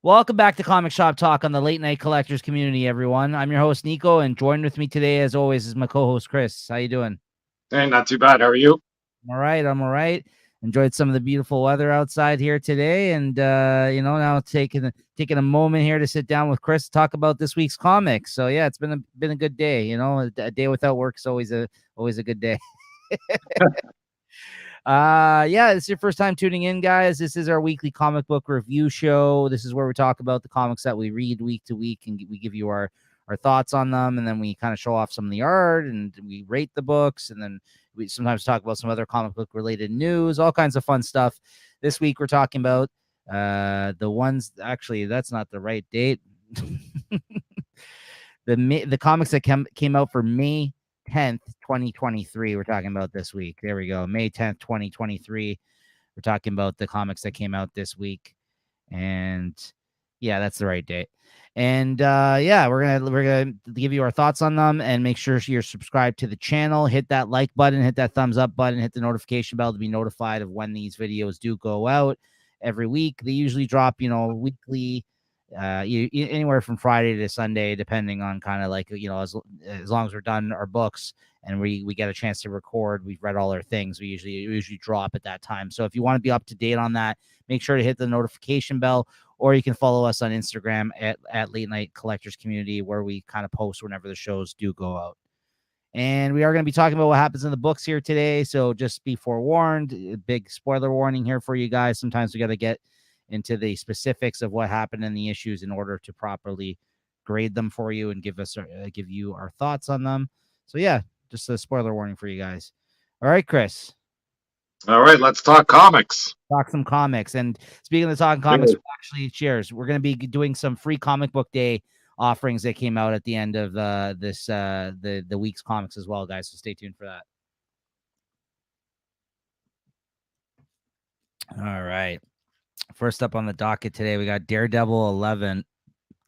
Welcome back to Comic Shop Talk on the Late Night Collectors community, everyone. I'm your host, Nico, and joined with me today, as always, is my co-host, Chris. How you doing? Hey, not too bad. How are you? I'm all right. Enjoyed some of the beautiful weather outside here today, and now taking a moment here to sit down with Chris to talk about this week's comics. So yeah, it's been a good day. A day without work is always a good day. Yeah, this is your first time tuning in, guys. This is our weekly comic book review show. This is where we talk about the comics that we read week to week, and we give you our thoughts on them, and then we kind of show off some of the art, and we rate the books, and then we sometimes talk about some other comic book related news, all kinds of fun stuff. This week we're talking about the ones, actually that's not the right date. The comics that came out for May 10th, 2023. We're talking about this week. There we go. May 10th, 2023. We're talking about the comics that came out this week. And yeah, that's the right date. And yeah, we're gonna give you our thoughts on them, and make sure you're subscribed to the channel. Hit that like button, hit that thumbs up button, hit the notification bell to be notified of when these videos do go out every week. They usually drop, weekly, anywhere from Friday to Sunday, depending on kind of like, as long as we're done our books and we get a chance to record, we've read all our things, we usually drop at that time. So if you want to be up to date on that, make sure to hit the notification bell, or you can follow us on Instagram at Late Night Collectors Community, where we kind of post whenever the shows do go out. And we are going to be talking about what happens in the books here today, so just be forewarned. A big spoiler warning here for you guys. Sometimes we got to get into the specifics of what happened in the issues in order to properly grade them for you and give you our thoughts on them. So yeah, just a spoiler warning for you guys. All right, Chris. All right, let's talk comics. Talk some comics. And speaking of talking comics, actually, cheers. We're going to be doing some free comic book day offerings that came out at the end of the week's comics as well, guys. So stay tuned for that. All right. First up on the docket today, we got Daredevil 11.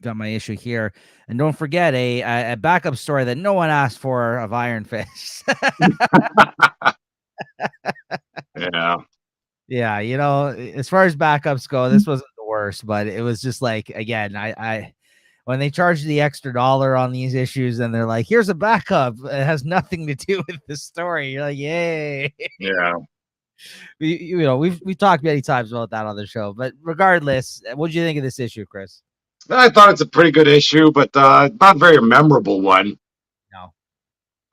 Got my issue here, and don't forget a backup story that no one asked for of Iron Fist. Yeah. Yeah, as far as backups go, this wasn't the worst, but it was just like, again, I when they charge the extra $1 on these issues and they're like, here's a backup, it has nothing to do with the story. You're like, yay. Yeah. We've talked many times about that on the show, but regardless, what do you think of this issue, Chris? I thought it's a pretty good issue, but not a very memorable one. No.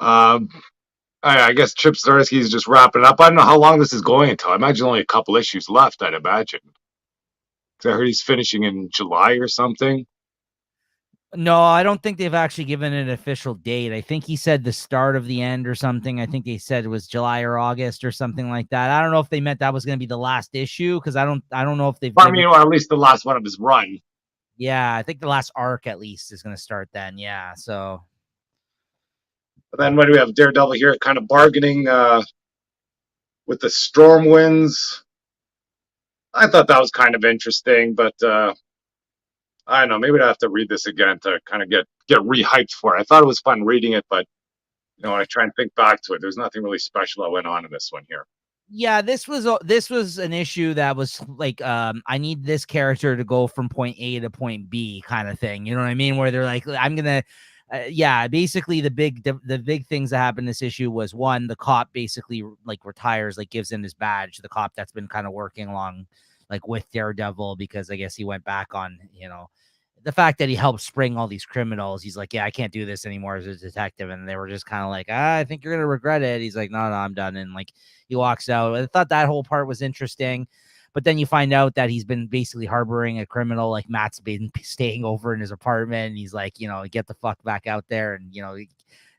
I guess Chip Zdarsky is just wrapping up. I don't know how long this is going until. I imagine only a couple issues left, I'd imagine. Because I heard he's finishing in July or something. No, I don't think they've actually given an official date. I think he said the start of the end or something. I think they said it was July or August or something like that. I don't know if they meant that was going to be the last issue, because I don't know if they've. I mean, or at least the last one of his run. Yeah, I think the last arc at least is going to start then. Yeah, so. But then when we have Daredevil here, kind of bargaining with the Stormwinds, I thought that was kind of interesting, but I don't know. Maybe I have to read this again to kind of get rehyped for it. I thought it was fun reading it, but when I try and think back to it, there's nothing really special that went on in this one here. Yeah, this was an issue that was like, I need this character to go from point A to point B kind of thing. You know what I mean? Where they're like, I'm gonna. Yeah, basically the big things that happened in this issue was, one, the cop basically like retires, like gives in his badge, the cop that's been kind of working along like with Daredevil, because I guess he went back on, the fact that he helped spring all these criminals. He's like, yeah, I can't do this anymore as a detective. And they were just kind of like, I think you're going to regret it. He's like, no, I'm done. And like, he walks out. I thought that whole part was interesting. But then you find out that he's been basically harboring a criminal. Like, Matt's been staying over in his apartment. And he's like, get the fuck back out there and,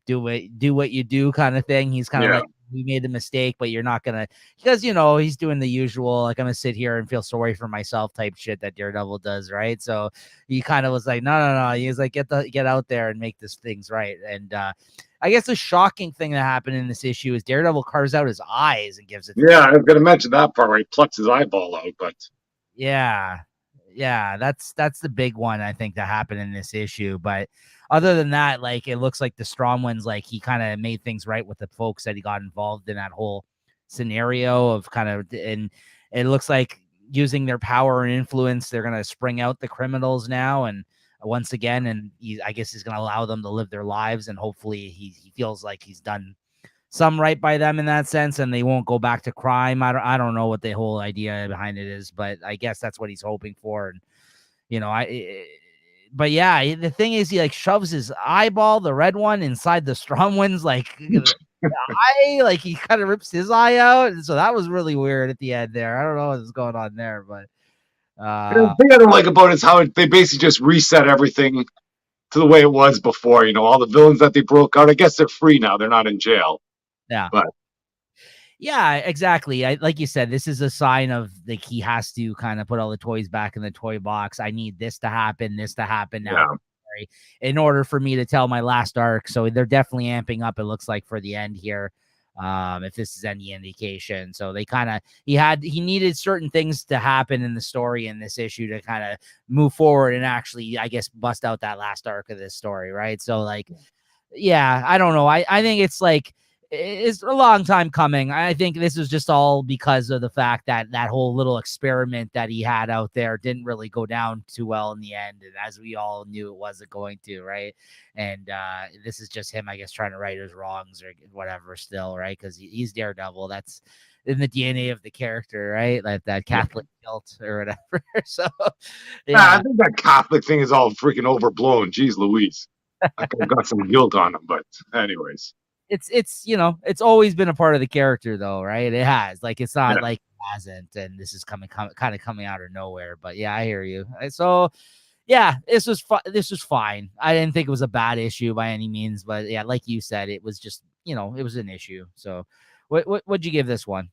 do what you do kind of thing. He's kind of like, we made a mistake, but you're not gonna, because he's doing the usual, like, I'm gonna sit here and feel sorry for myself type shit that Daredevil does, right? So he kind of was like, no. He's like, get out there and make this things right. And I guess the shocking thing that happened in this issue is Daredevil carves out his eyes and gives it. Yeah, I was gonna mention that part where he plucks his eyeball out, but yeah, that's the big one I think that happened in this issue. But other than that, like, it looks like the Stromwinds, like, he kind of made things right with the folks that he got involved in that whole scenario of kind of, and it looks like using their power and influence, they're going to spring out the criminals now. And once again, and I guess he's going to allow them to live their lives. And hopefully he feels like he's done some right by them in that sense, and they won't go back to crime. I don't know what the whole idea behind it is, but I guess that's what he's hoping for. And, but yeah, the thing is, he like shoves his eyeball, the red one, inside the Stromwind's like eye, like he kind of rips his eye out. And so that was really weird at the end there. I don't know what's going on there, but the thing I don't like about it is how they basically just reset everything to the way it was before. All the villains that they broke out, I guess they're free now. They're not in jail. Yeah. But yeah, exactly. Like you said, this is a sign of like he has to kind of put all the toys back in the toy box. I need this to happen now in order for me to tell my last arc. So they're definitely amping up, it looks like, for the end here. If this is any indication. So they he needed certain things to happen in the story in this issue to kind of move forward and actually, I guess, bust out that last arc of this story. Right. So like, yeah, I don't know. I think it's like, it's a long time coming. I think this was just all because of the fact that that whole little experiment that he had out there didn't really go down too well in the end. And as we all knew, it wasn't going to, right? And this is just him, I guess, trying to right his wrongs or whatever still, right? Because he's Daredevil. That's in the DNA of the character, right? Like that Catholic guilt or whatever. So, yeah. I think that Catholic thing is all freaking overblown. Jeez Louise. I've got some guilt on him, but anyways. It's always been a part of the character though, right? It has, like, it's not like it hasn't, and this is kind of coming out of nowhere. But yeah, I hear you. So yeah, this was fine. I didn't think it was a bad issue by any means, but yeah, like you said, it was just, it was an issue. So what'd you give this one?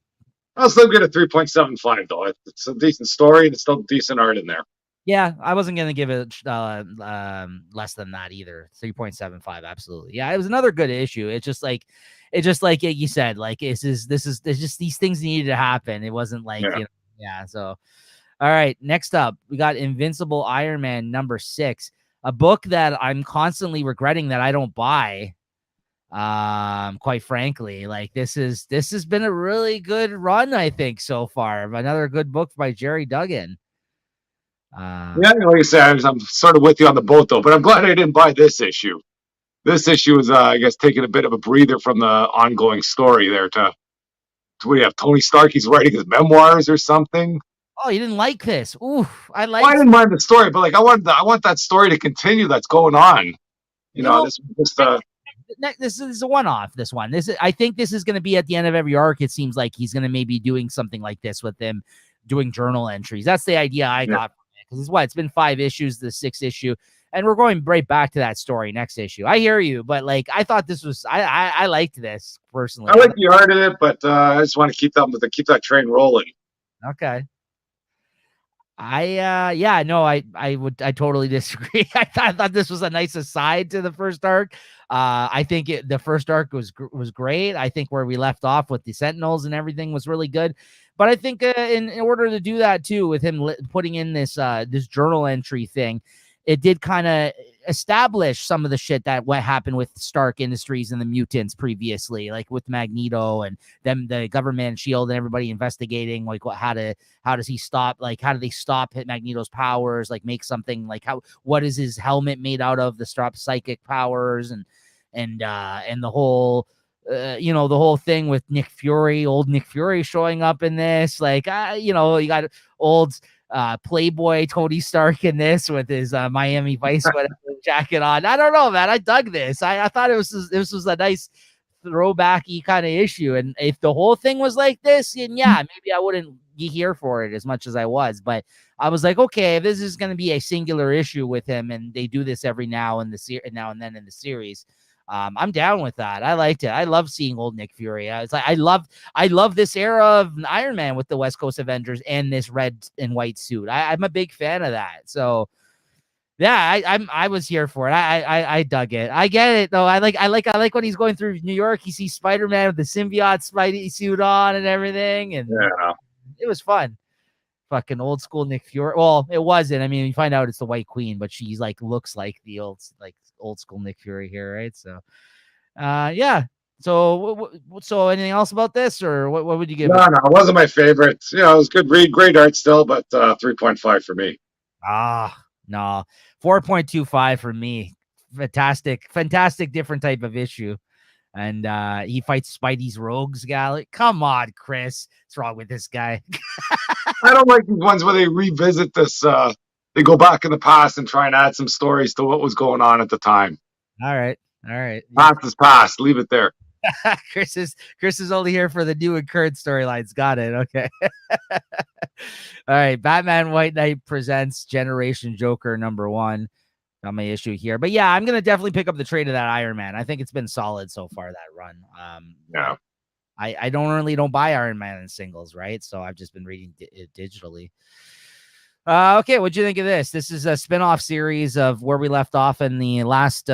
I'll still get a 3.75 though. It's a decent story and it's still decent art in there. Yeah, I wasn't gonna give it less than that either. 3.75, absolutely. Yeah, it was another good issue. It's just like you said, like there's just these things needed to happen. It wasn't like So, all right, next up we got Invincible Iron Man #6, a book that I'm constantly regretting that I don't buy. Quite frankly, like this has been a really good run, I think, so far. Another good book by Jerry Duggan. Yeah, like I said, I'm sort of with you on the boat though, but I'm glad I didn't buy this issue. This issue is, I guess, taking a bit of a breather from the ongoing story there to what do you have? Tony Stark, he's writing his memoirs or something. Oh, you didn't like this? Ooh, I didn't mind the story, but like I want that story to continue. That's going on. This is a one-off. This one, I think this is going to be at the end of every arc. It seems like he's going to maybe doing something like this with them, doing journal entries. That's the idea I got. Because it's been 5 issues, the 6th issue, and we're going right back to that story next issue. I hear you, but like I thought this was, I liked this personally. I like the art of it, but I just want to keep that train rolling. Okay. I totally disagree. I thought this was a nice aside to the first arc. I think the first arc was great. I think where we left off with the Sentinels and everything was really good. But I think in order to do that too, with him putting in this journal entry thing, it did kind of establish some of the shit that what happened with Stark Industries and the mutants previously, like with Magneto and them, the government, Shield, and everybody investigating like how does he stop, like how do they stop Magneto's powers, like make something like what is his helmet made out of, the stop psychic powers, and the whole the whole thing with old Nick Fury showing up in this, like you got old Playboy Tony Stark in this with his Miami Vice jacket on. I don't know, man. I dug this. I thought this was a nice throwbacky kind of issue. And if the whole thing was like this, then yeah, maybe I wouldn't be here for it as much as I was. But I was like, okay, if this is going to be a singular issue with him, and they do this every now and then in the series, I'm down with that. I liked it. I love seeing old Nick Fury. It's like I love this era of Iron Man with the West Coast Avengers and this red and white suit. I'm a big fan of that. So yeah, I was here for it. I dug it. I get it though. I like when he's going through New York. He sees Spider-Man with the symbiote Spidey suit on and everything, and it was fun. Fucking old school Nick Fury. Well, it wasn't. I mean, you find out it's the White Queen, but she's like looks like the old school Nick Fury here, right? So, yeah. So anything else about this, or what would you give No, it? no, it wasn't my favorite. You know, it was good read, great art still, but 3.5 for me. No, 4.25 for me. Fantastic, different type of issue. And he fights Spidey's rogues gal. Come on, Chris. What's wrong with this guy? I don't like these ones where they revisit this. They go back in the past and try and add some stories to what was going on at the time. All right. All right. Past is past. Leave it there. Chris is only here for the new and current storylines. Got it. Okay. All right. Batman White Knight presents Generation Joker #1. Got my issue here. But yeah, I'm gonna definitely pick up the trade of that Iron Man. I think it's been solid so far, that run. Yeah. I don't buy Iron Man in singles, right? So I've just been reading it digitally. Okay, what'd you think of this? This is a spin-off series of where we left off in the last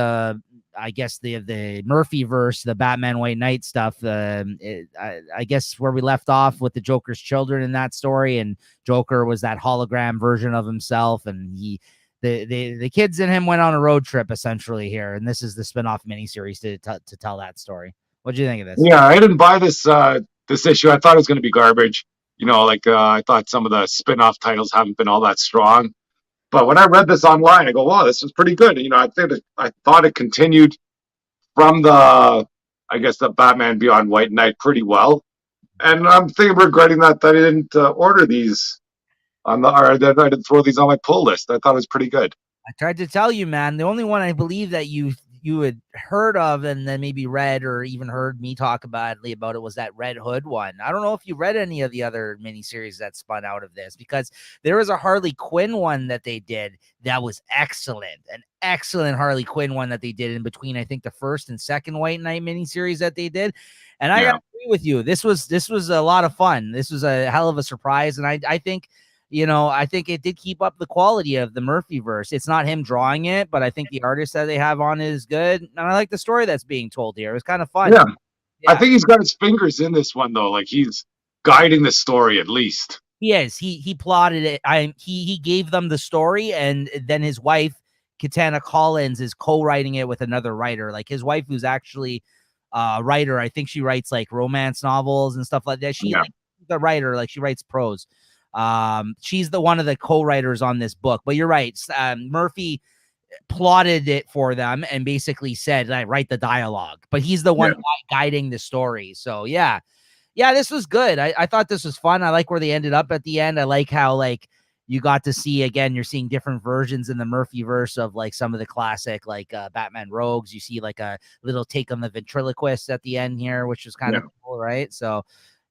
I guess the Murphy verse, the Batman White Knight stuff. I guess where we left off with the Joker's children in that story, and Joker was that hologram version of himself, and the kids in him went on a road trip essentially here, and this is the spin-off miniseries to tell that story. What do you think of this? Yeah, I didn't buy this this issue. I thought it was going to be garbage. You know, like I thought some of the spin-off titles haven't been all that strong. But when I read this online, I go, "Wow, this was pretty good." You know, I thought it continued from I guess, the Batman Beyond White Knight pretty well. And I'm regretting that I didn't order these or that I didn't throw these on my pull list. I thought it was pretty good. I tried to tell you, man. The only one I believe that you had heard of and then maybe read or even heard me talk about it was that Red Hood one. I don't know if you read any of the other miniseries that spun out of this, because there was a Harley Quinn one that they did that was excellent. An excellent Harley Quinn one that they did in between, I think, the first and second White Knight miniseries that they did. And I gotta agree with you. This was a lot of fun. This was a hell of a surprise. And I think, you know, I think it did keep up the quality of the Murphy verse. It's not him drawing it, but I think the artist that they have on it is good. And I like the story that's being told here. It was kind of fun. Yeah. I think he's got his fingers in this one, though. Like, he's guiding the story at least. He is. He plotted it. He gave them the story, and then his wife, Katana Collins, is co-writing it with another writer. Like, his wife, who's actually a writer. I think she writes like romance novels and stuff like that. She's like the writer, like she writes prose. She's one of the co-writers on this book. But you're right. Murphy plotted it for them and basically said, "I write the dialogue," but he's the one guiding the story. So yeah, this was good. I thought this was fun. I like where they ended up at the end. I like how, like, you got to see, again, you're seeing different versions in the Murphy verse of like some of the classic, like Batman Rogues. You see like a little take on the ventriloquist at the end here, which was kind of cool, right? So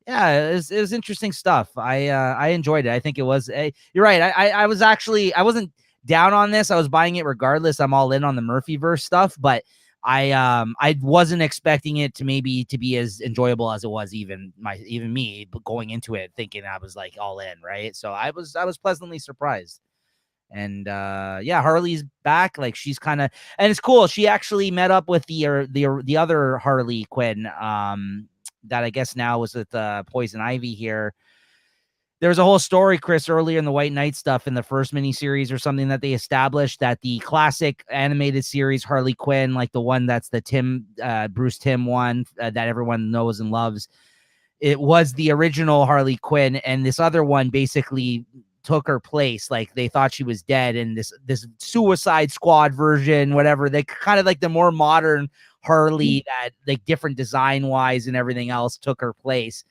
yeah, it was interesting stuff. I enjoyed it. I think it was you're right. I wasn't down on this. I was buying it regardless. I'm all in on the Murphy verse stuff, but I wasn't expecting it to be as enjoyable as it was, even me going into it thinking I was like all in, right? So I was pleasantly surprised. And yeah, Harley's back. Like, she's kind of, and it's cool. She actually met up with the other Harley Quinn that I guess now was with Poison Ivy here. There was a whole story, Chris, earlier in the White Knight stuff in the first miniseries or something, that they established that the classic animated series Harley Quinn, like the one that's the Bruce Timm one that everyone knows and loves, it was the original Harley Quinn, and this other one basically took her place. Like, they thought she was dead, and this Suicide Squad version, whatever, they kind of like the more modern Harley that, like, different design wise and everything else, took her place.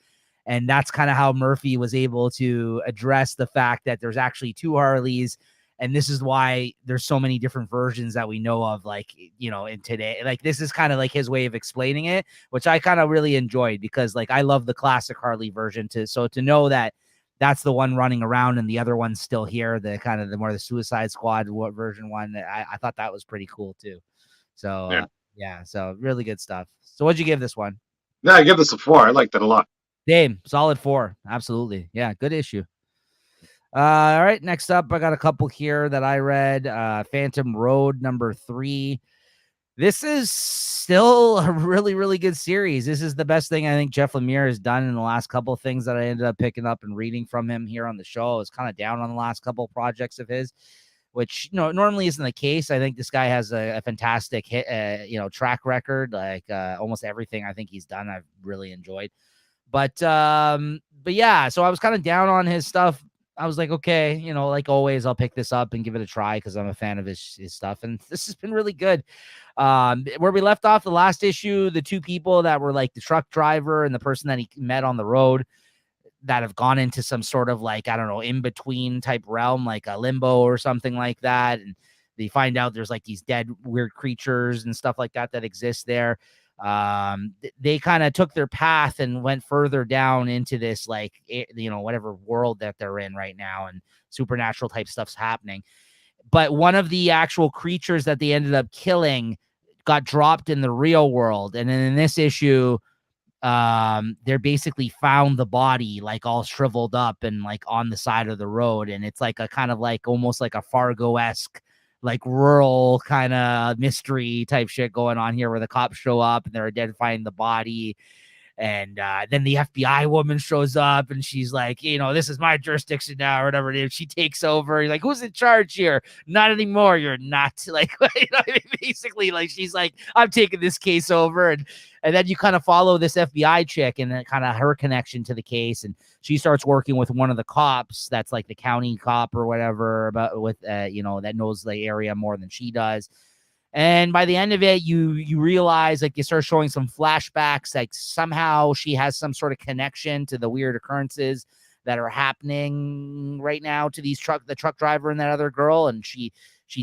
And that's kind of how Murphy was able to address the fact that there's actually two Harleys. And this is why there's so many different versions that we know of, like, you know, in today. Like, this is kind of like his way of explaining it, which I kind of really enjoyed, because, like, I love the classic Harley version so to know that that's the one running around and the other one's still here, the kind of the more the Suicide Squad version one, I thought that was pretty cool too. So yeah, so really good stuff. So what'd you give this one? Yeah, I give this a 4. I liked it a lot. Same, solid 4. Absolutely. Yeah, good issue. All right, next up, I got a couple here that I read. Phantom Road #3. This is still a really, really good series. This is the best thing I think Jeff Lemire has done in the last couple of things that I ended up picking up and reading from him here on the show. I was kind of down on the last couple of projects of his. which normally isn't the case. I think this guy has a fantastic hit, track record. Like almost everything I think he's done, I've really enjoyed. But yeah, so I was kind of down on his stuff. I was like, okay, like always, I'll pick this up and give it a try because I'm a fan of his stuff, and this has been really good. Where we left off the last issue, the two people that were like the truck driver and the person that he met on the road that have gone into some sort of like, I don't know, in between type realm, like a limbo or something like that, and they find out there's like these dead weird creatures and stuff like that exist there. They kind of took their path and went further down into this, like, whatever world that they're in right now, and supernatural type stuff's happening. But one of the actual creatures that they ended up killing got dropped in the real world. And then in this issue, they're basically found the body like all shriveled up and like on the side of the road. And it's like a kind of like almost like a Fargo-esque, like rural kind of mystery type shit going on here, where the cops show up and they're identifying the body. And then the FBI woman shows up and she's like, this is my jurisdiction now, or whatever it is. She takes over. You're like, who's in charge here? Not anymore. You're not. Like, basically, like, she's like, I'm taking this case over. And then you kind of follow this FBI chick and then kind of her connection to the case. And she starts working with one of the cops that's like the county cop or whatever, that knows the area more than she does. And by the end of it, you realize, like, you start showing some flashbacks, like somehow she has some sort of connection to the weird occurrences that are happening right now to the truck driver and that other girl. And she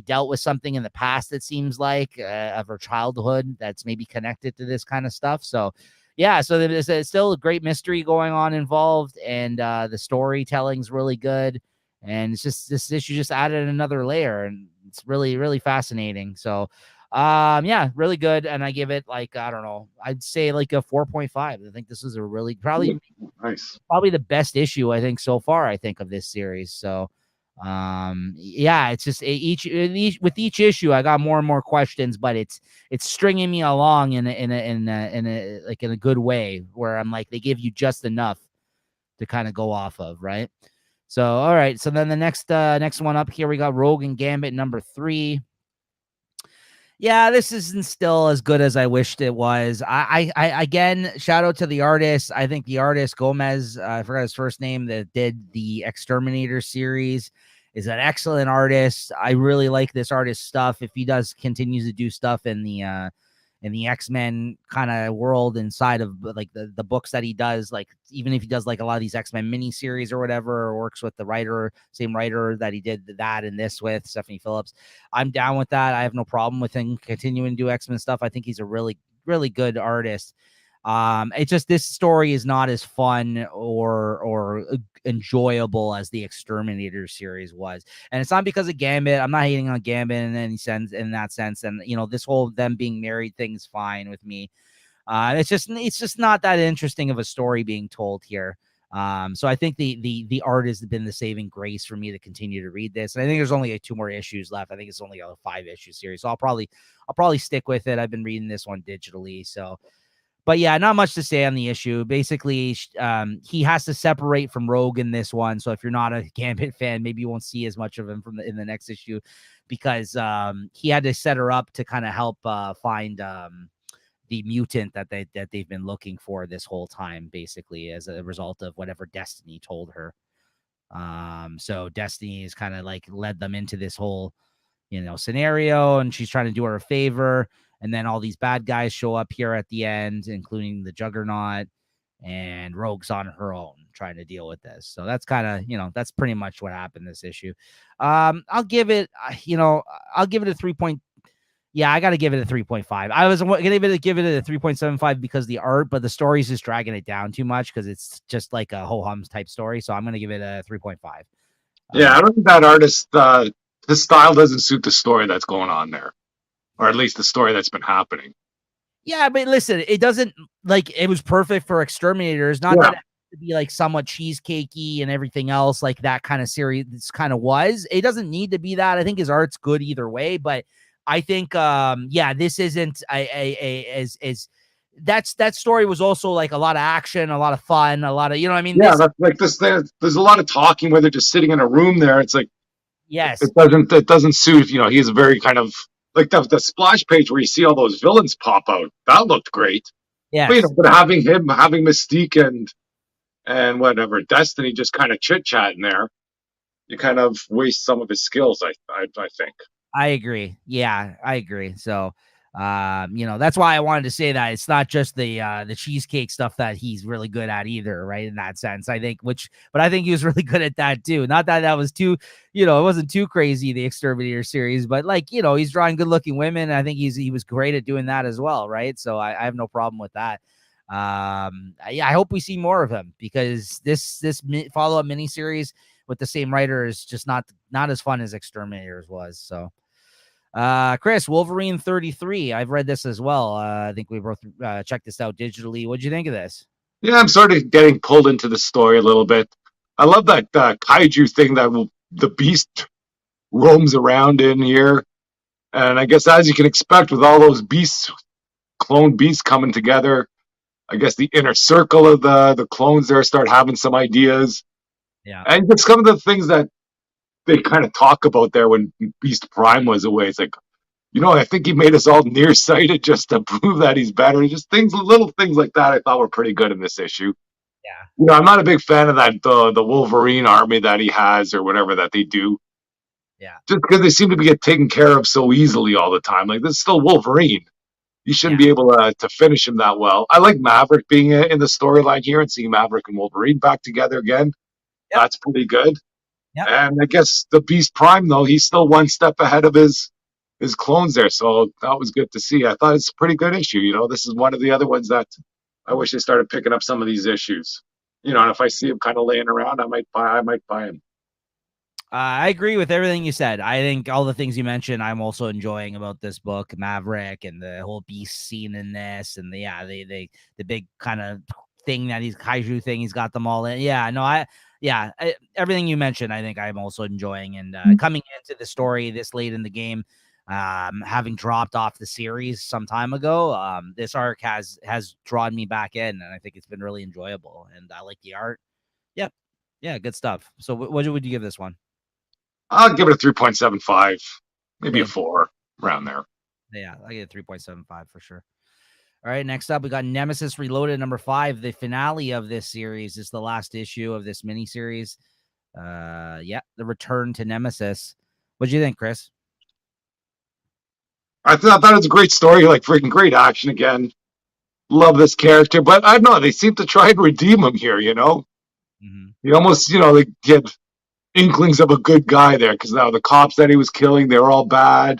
dealt with something in the past, it seems like, of her childhood that's maybe connected to this kind of stuff. So yeah, so there's still a great mystery going on involved, and the storytelling's really good. And it's just, this issue just added another layer, and it's really, really fascinating. So, yeah, really good. And I give it, like, I don't know, I'd say like a 4.5. I think this is a really probably the best issue, I think, so far, I think, of this series. So, yeah, it's just with each issue, I got more and more questions, but it's stringing me along in a good way, where I'm like, they give you just enough to kind of go off of, right? So, all right. So then the next one up here, we got Rogue and Gambit number 3. Yeah, this isn't still as good as I wished it was. I again, shout out to the artist. I think the artist Gomez, I forgot his first name, that did the Exterminator series, is an excellent artist. I really like this artist's stuff. If he continues to do stuff in the X-Men kind of world inside of like the books that he does, like even if he does like a lot of these X-Men miniseries or whatever, or works with the same writer that he did that and this with, Stephanie Phillips, I'm down with that. I have no problem with him continuing to do X-Men stuff. I think he's a really, really good artist. It's just, this story is not as fun or enjoyable as the Exterminator series was. And it's not because of Gambit. I'm not hating on Gambit in any sense, in that sense. And, this whole them being married thing is fine with me. It's just not that interesting of a story being told here. So I think the art has been the saving grace for me to continue to read this. And I think there's only 2 more issues left. I think it's only a 5-issue series. So I'll probably stick with it. I've been reading this one digitally. So, but yeah, not much to say on the issue. Basically, he has to separate from Rogue in this one. So if you're not a Gambit fan, maybe you won't see as much of him in the next issue, because he had to set her up to kind of help find the mutant that they've been looking for this whole time, basically, as a result of whatever Destiny told her. So Destiny is kind of like led them into this whole, scenario, and she's trying to do her a favor. And then all these bad guys show up here at the end, including the Juggernaut, and Rogue's on her own trying to deal with this. So that's kind of, that's pretty much what happened this issue. I'll give it, I'll give it a 3. Yeah, I got to give it a 3.5. I was going to give it a 3.75 because the art, but the story's just dragging it down too much because it's just like a ho-hum type story. So I'm going to give it a 3.5. Yeah, I don't think that artist, the style doesn't suit the story that's going on there, or at least the story that's been happening. Yeah, but listen, it doesn't, like, it was perfect for Exterminators. Not that it has to be like somewhat cheesecakey and everything else like that kind of series kind of was. It doesn't need to be that. I think his art's good either way, but I think, this isn't that story was also like a lot of action, a lot of fun, a lot of, Yeah, that's like this. There's a lot of talking where they're just sitting in a room there. It's like, Yes. It doesn't suit. He's very kind of like the splash page where you see all those villains pop out. That looked great. But Yes. but having Mystique and whatever Destiny just kind of chit chat in there, you kind of waste some of his skills. I think. I agree. Yeah, I agree. So, that's why I wanted to say that it's not just the cheesecake stuff that he's really good at either, right? In that sense, I think, but I think he was really good at that too. Not that was too, it wasn't too crazy, the Exterminator series, but like, he's drawing good looking women. I think he was great at doing that as well, right? So I have no problem with that. I hope we see more of him, because this follow up miniseries with the same writer is just not as fun as Exterminators was. So. Chris, Wolverine 33. I've read this as well. I think we both checked this out digitally. What'd you think of this? Yeah, I'm sort of getting pulled into the story a little bit. I love that kaiju thing that the beast roams around in here. And I guess, as you can expect, with all those clone beasts coming together, I guess the inner circle of the clones there start having some ideas. Yeah. And just some of the things that they kind of talk about there when Beast Prime was away. It's like, I think he made us all nearsighted just to prove that he's better. Just little things like that I thought were pretty good in this issue. Yeah. I'm not a big fan of that the Wolverine army that he has or whatever that they do. Yeah. Just because they seem to get taken care of so easily all the time. Like, this is still Wolverine. You shouldn't be able to finish him that well. I like Maverick being in the storyline here and seeing Maverick and Wolverine back together again. Yep. That's pretty good. Yep. And I guess the Beast Prime, though, he's still one step ahead of his clones there. So that was good to see. I thought it's a pretty good issue. This is one of the other ones that I wish they started picking up some of these issues. And if I see him kind of laying around, I might buy him. I agree with everything you said. I think all the things you mentioned, I'm also enjoying about this book, Maverick, and the whole beast scene in this, and the big kind of thing that he's kaiju thing. He's got them all in. Yeah, no, everything you mentioned, I think I'm also enjoying. And coming into the story this late in the game, having dropped off the series some time ago, this arc has drawn me back in, and I think it's been really enjoyable. And I like the art. Yep, yeah, good stuff. So, what would you give this one? I'll give it a 3.75, maybe a 4, around there. Yeah, I get a 3.75 for sure. All right, next up, we got Nemesis Reloaded number 5. The finale of this series is the last issue of this miniseries. The return to Nemesis. What do you think, Chris? I thought it was a great story, like freaking great action again. Love this character, but I don't know, they seem to try and redeem him here, Mm-hmm. You almost, they get inklings of a good guy there, because now the cops that he was killing, they were all bad.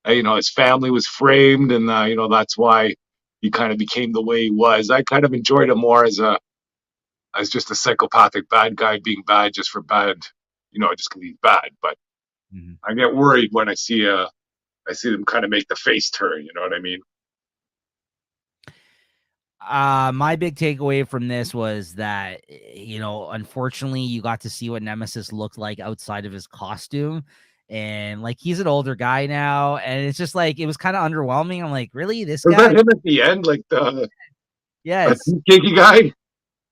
His family was framed, and that's why he kind of became the way he was. I kind of enjoyed it more as just a psychopathic bad guy being bad just for bad, just because he's bad. But I get worried when I see them kind of make the face turn. You know what I mean? My big takeaway from this was that, unfortunately, you got to see what Nemesis looked like outside of his costume. And like, he's an older guy now, and it's just like, it was kind of underwhelming. I'm like, really, this guy? Was that him at the end, like the cheeky guy?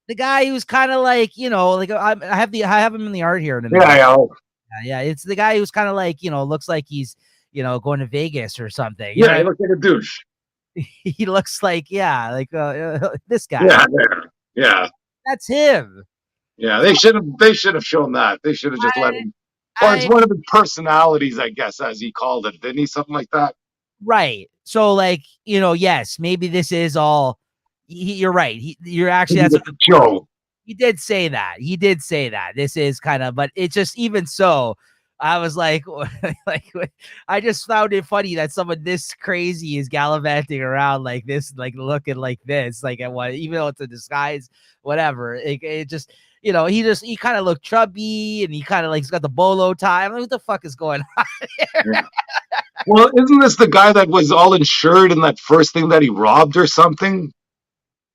The guy who's kind of like, like I have him in the art here in a minute. Yeah, it's the guy who's kind of like, looks like he's, going to Vegas or something. Yeah, he looks like a douche. He looks like, this guy. Yeah. That's him. Yeah, they should have shown that. They should have just let him. Or it's one of his personalities, I guess, as he called it. Didn't he? Something like that. Right. So, like, yes, maybe this is all. You're right. You're actually, that's a good show. He did say that. This is kind of, but it's just, even so, I was like, I just found it funny that someone this crazy is gallivanting around like this, like looking like this, like at what, even though it's a disguise, whatever. It just, he kind of looked chubby, and he kind of like, he's got the bolo tie. I'm like, what the fuck is going on here? Yeah. Well, isn't this the guy that was all insured in that first thing that he robbed or something?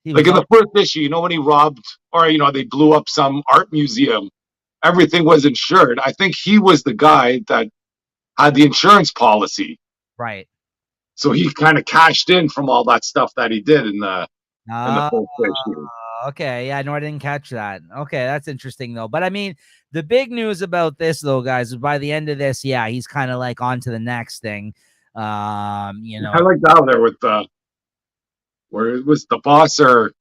Like in the first issue, when he robbed, or they blew up some art museum. Everything was insured. I think he was the guy that had the insurance policy. Right. So he kind of cashed in from all that stuff that he did in the first issue. Okay. Yeah, no, I didn't catch that. Okay, that's interesting though. But I mean, the big news about this though, guys, is by the end of this, yeah, he's kind of like on to the next thing. I like down there with where it was the boss, or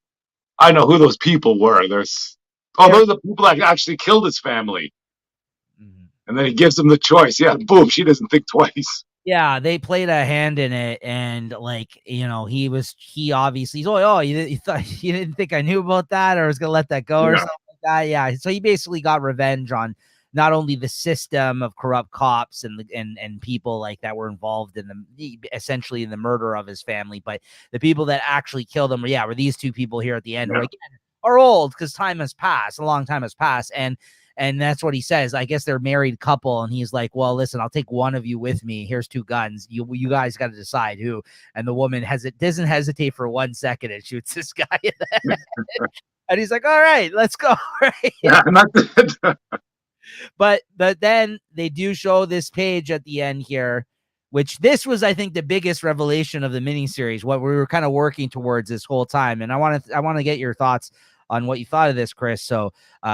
I know who those people were. Those are the people that actually killed his family. Mhm. And then he gives them the choice. Yeah, boom, she doesn't think twice. Yeah, they played a hand in it, and like he obviously he's oh you thought you didn't think I knew about that or was gonna let that go or something like that. Yeah, so he basically got revenge on not only the system of corrupt cops and people like that were involved in essentially in the murder of his family, but the people that actually killed him. Yeah, were these two people here at the end who again are old because time has passed, a long time has passed, and that's what he says. I guess they're a married couple. And he's like, well, listen, I'll take one of you with me. Here's 2 guns. You guys got to decide who. And the woman doesn't hesitate for 1 second and shoots this guy in the head. And he's like, all right, let's go. Right? Yeah, and that's it. But then they do show this page at the end here, which this was, I think, the biggest revelation of the miniseries, what we were kind of working towards this whole time. And I want to get your thoughts on what you thought of this, Chris. So,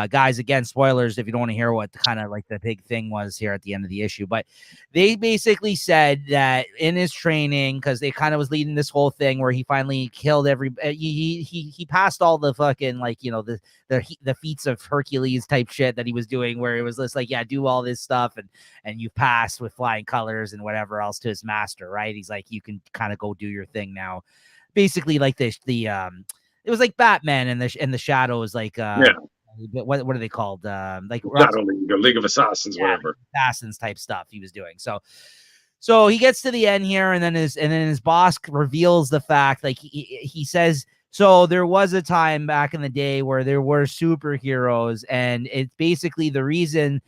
guys, again, spoilers if you don't want to hear what kind of like the big thing was here at the end of the issue. But they basically said that in his training, because they kind of was leading this whole thing where he finally killed he passed all the fucking the feats of Hercules type shit that he was doing, where it was just like, yeah, do all this stuff and you passed with flying colors and whatever else to his master, right? He's like, you can kind of go do your thing now. Basically, like it was like Batman and the Shadows, like what are they called? Like Shadow League, League of Assassins, whatever. Assassins type stuff he was doing. So he gets to the end here, and then his boss reveals the fact, like he says, so there was a time back in the day where there were superheroes, and it's basically the reason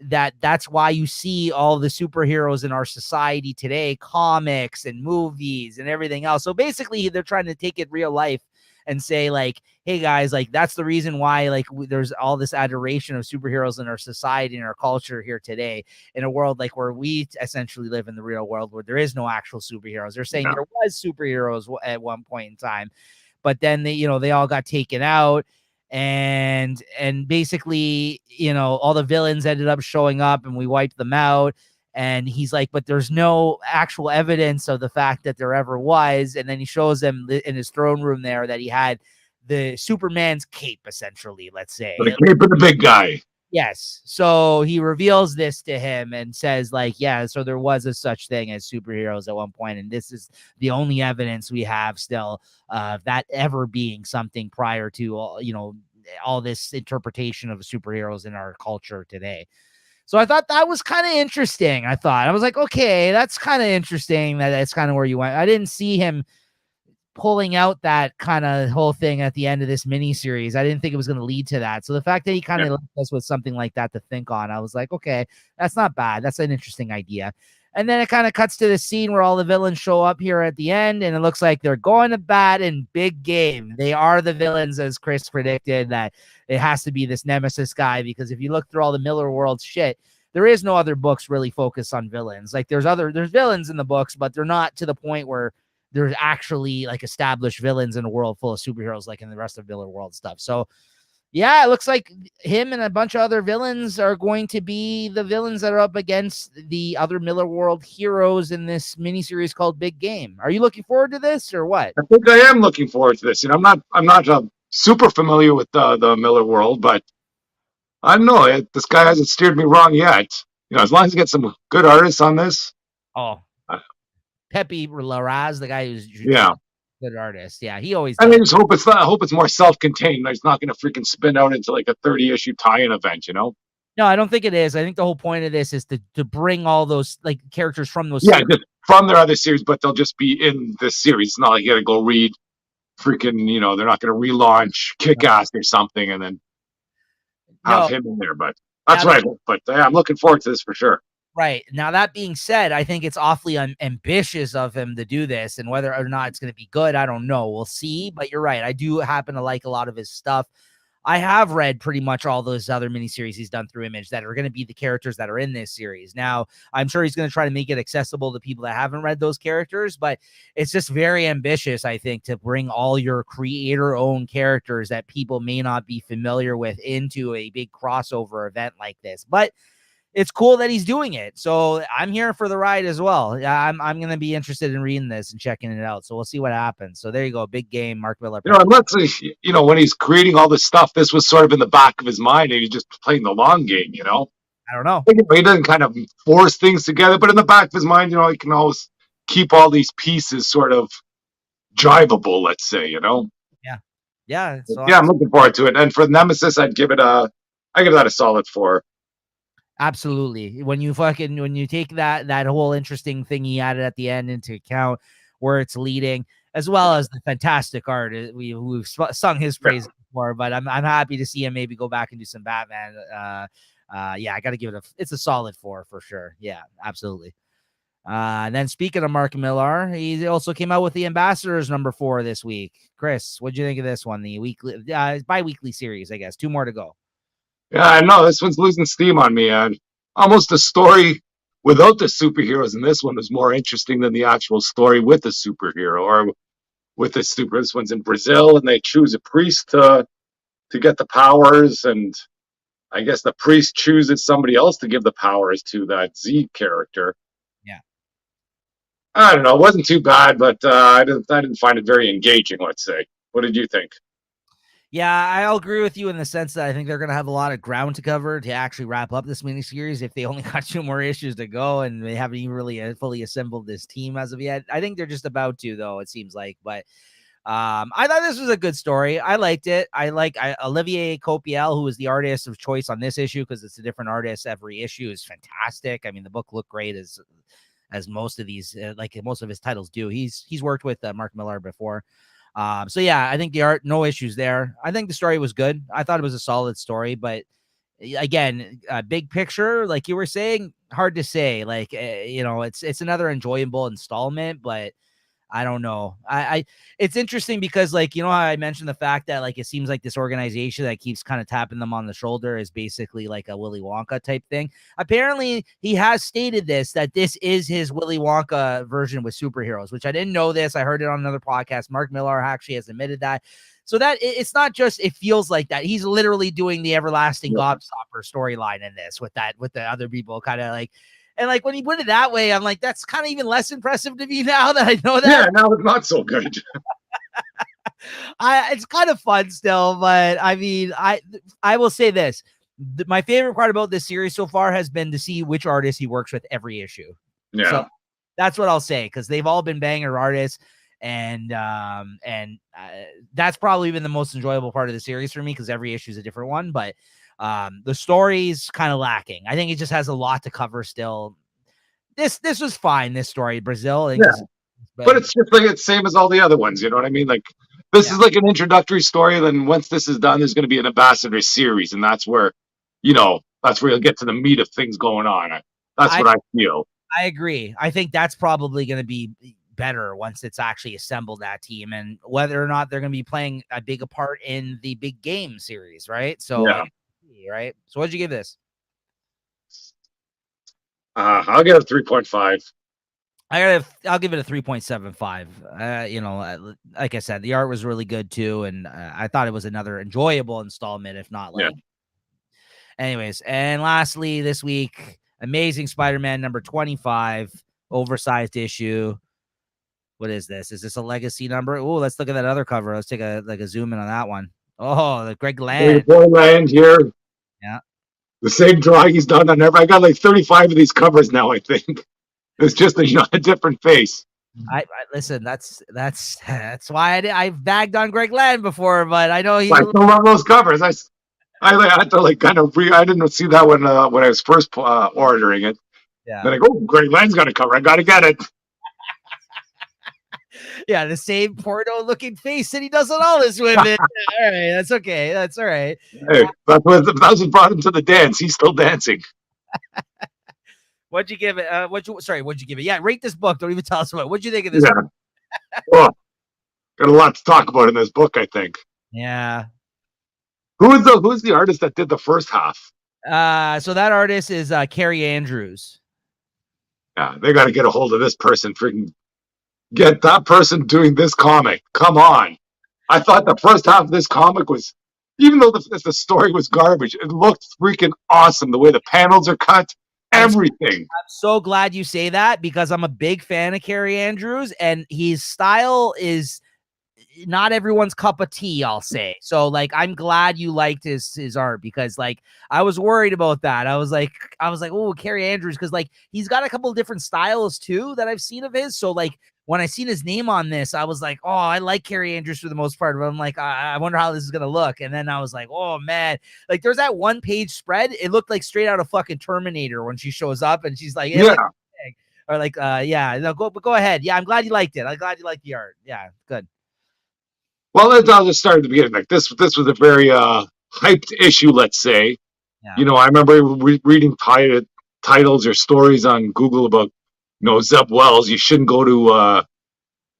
that's why you see all the superheroes in our society today, comics and movies and everything else. So basically they're trying to take it real life and say like, hey guys, like that's the reason why like there's all this adoration of superheroes in our society and our culture here today, in a world like where we essentially live in the real world where there is no actual superheroes. They're saying there was superheroes at one point in time, but then they all got taken out, and basically all the villains ended up showing up and we wiped them out. And he's like, but there's no actual evidence of the fact that there ever was. And then he shows them in his throne room there that he had the Superman's cape, essentially, let's say. The cape of the big guy. Yes. So he reveals this to him and says, like, yeah, so there was a such thing as superheroes at one point, and this is the only evidence we have still of that ever being something prior to all this interpretation of superheroes in our culture today. So I thought that was kind of interesting. I was like, okay, that's kind of interesting. That's kind of where you went. I didn't see him pulling out that kind of whole thing at the end of this miniseries. I didn't think it was going to lead to that. So the fact that he kind of left us with something like that to think on, I was like, okay, that's not bad. That's an interesting idea. And then it kind of cuts to the scene where all the villains show up here at the end, and it looks like they're going to bat in big game. They are the villains, as Chris predicted, that it has to be this Nemesis guy, because if you look through all the Miller World shit, there is no other books really focused on villains. Like there's villains in the books, but they're not to the point where there's actually like established villains in a world full of superheroes like in the rest of Miller World stuff. So yeah, it looks like him and a bunch of other villains are going to be the villains that are up against the other Miller World heroes in this miniseries called Big Game. Are you looking forward to this or what? I think I am looking forward to this. I'm not super familiar with the Miller World, but I don't know. This guy hasn't steered me wrong yet. As long as you get some good artists on this. Oh, Pepe Larraz, the guy who's good artist. Yeah, he always. I just hope I hope it's more self-contained. It's not going to freaking spin out into like a 30-issue tie-in event. No, I don't think it is. I think the whole point of this is to bring all those like characters from those. Yeah, just from their other series, but they'll just be in this series. It's not like you got to go read freaking. They're not going to relaunch Kick-Ass or something and then have him in there. But that's right. But yeah, I'm looking forward to this for sure. Right. Now, that being said, I think it's awfully ambitious of him to do this, and whether or not it's going to be good, I don't know. We'll see. But you're right. I do happen to like a lot of his stuff. I have read pretty much all those other miniseries he's done through Image that are going to be the characters that are in this series. Now, I'm sure he's going to try to make it accessible to people that haven't read those characters, but it's just very ambitious, I think, to bring all your creator-owned characters that people may not be familiar with into a big crossover event like this. But it's cool that he's doing it. So I'm here for the ride as well. I'm going to be interested in reading this and checking it out. So we'll see what happens. So there you go. Big game, Mark Miller. Unless, when he's creating all this stuff, this was sort of in the back of his mind and he's just playing the long game, I don't know. He doesn't kind of force things together, but in the back of his mind, he can always keep all these pieces sort of jivable, let's say, Yeah. So I'm looking forward to it. And for Nemesis, I give that a solid 4. Absolutely. When you take that whole interesting thing he added at the end into account, where it's leading, as well as the fantastic art, we've sung his praise before, but I'm happy to see him maybe go back and do some Batman. I got to give it it's a solid 4 for sure. Yeah, absolutely. And then speaking of Mark Millar, he also came out with the Ambassadors #4 this week. Chris, what'd you think of this one? The weekly, bi-weekly series, I guess. 2 more to go. Yeah, I know this one's losing steam on me. Almost a story without the superheroes, and this one was more interesting than the actual story with the superhero or with the super. This one's in Brazil, and they choose a priest to get the powers, and I guess the priest chooses somebody else to give the powers to that Z character. Yeah, I don't know. It wasn't too bad, but I didn't find it very engaging. Let's say. What did you think? Yeah, I'll agree with you in the sense that I think they're going to have a lot of ground to cover to actually wrap up this miniseries if they only got 2 more issues to go and they haven't even really fully assembled this team as of yet. I think they're just about to, though, it seems like. But I thought this was a good story. I liked it. Olivier Copiel, who was the artist of choice on this issue because it's a different artist every issue, is fantastic. I mean, the book looked great as most of these, most of his titles do. He's worked with Mark Millar before. So yeah, I think the art, no issues there. I think the story was good. I thought it was a solid story, but again, big picture, like you were saying, hard to say. It's another enjoyable installment, but I don't know. It's interesting because how I mentioned the fact that it seems like this organization that keeps kind of tapping them on the shoulder is basically like a Willy Wonka type thing. Apparently he has stated that this is his Willy Wonka version with superheroes, which I didn't know this. I heard it on another podcast. Mark Millar actually has admitted that. So that it's not just, it feels like that. He's literally doing the everlasting Gobstopper storyline in this with the other people kind of like. And when he put it that way, I'm like, that's kind of even less impressive to me now that I know that. Yeah, now it's not so good. It's kind of fun still, but I mean, I will say this. My favorite part about this series so far has been to see which artist he works with every issue. Yeah. So that's what I'll say, because they've all been banger artists. And that's probably been the most enjoyable part of the series for me because every issue is a different one. But the story's kind of lacking. I think it just has a lot to cover still. This was fine, this story, Brazil. But it's just it's same as all the other ones, you know what I mean? This is like an introductory story, then once this is done, there's going to be an ambassador series, and that's where you'll get to the meat of things going on. That's what I feel. I agree. I think that's probably going to be better once it's actually assembled, that team, and whether or not they're going to be playing a big part in the big game series, right? So right. So what'd you give this? I'll give it a 3.5. I'll give it a 3.75. Like I said, the art was really good too, and I thought it was another enjoyable installment, if not Anyways, and lastly, this week, Amazing Spider-Man #25, oversized issue. What is this? Is this a legacy number? Oh, let's look at that other cover. Let's take a zoom in on that one. Oh, the Greg Land. Land here. Yeah. The same drawing he's done on every. I got 35 of these covers now, I think. It's just a different face. I listen. That's why I've bagged on Greg Land before, but I know I still love those covers. I had to I didn't see that when I was first ordering it. Yeah. Then I go, Greg Land's got a cover. I got to get it. Yeah, the same porno-looking face that he does on all his women. All right, that's okay. That's all right. Hey, that's what brought him to the dance. He's still dancing. What'd you give it? What'd you give it? Yeah, rate this book. Don't even tell us what. What'd you think of this? Got a lot to talk about in this book, I think. Yeah. Who's the artist that did the first half? So that artist is Carrie Andrews. Yeah, they got to get a hold of this person. Freaking get that person doing this comic. Come on. I thought the first half of this comic was, even though the story was garbage, it looked freaking awesome. The way the panels are cut, everything. I'm so glad you say that because I'm a big fan of Carrie Andrews, and his style is not everyone's cup of tea, I'll say. So like I'm glad you liked his art because like I was worried about that. I was like, oh, Carrie Andrews, because like he's got a couple of different styles too that I've seen of his. So like when I seen his name on this, I was like, oh, I like Carrie Andrews for the most part. But I'm like, I wonder how this is gonna look. And then I was like, oh man, like there's that 1-page spread. It looked like straight out of fucking Terminator when she shows up and she's like, Yeah. or like, yeah, no, go ahead. Yeah, I'm glad you liked it. I'm glad you liked the art. Yeah, good. Well, I'll just start at the beginning. Like this was a very hyped issue, let's say. Yeah. You know, I remember reading titles or stories on Google about, Zeb Wells. You shouldn't go to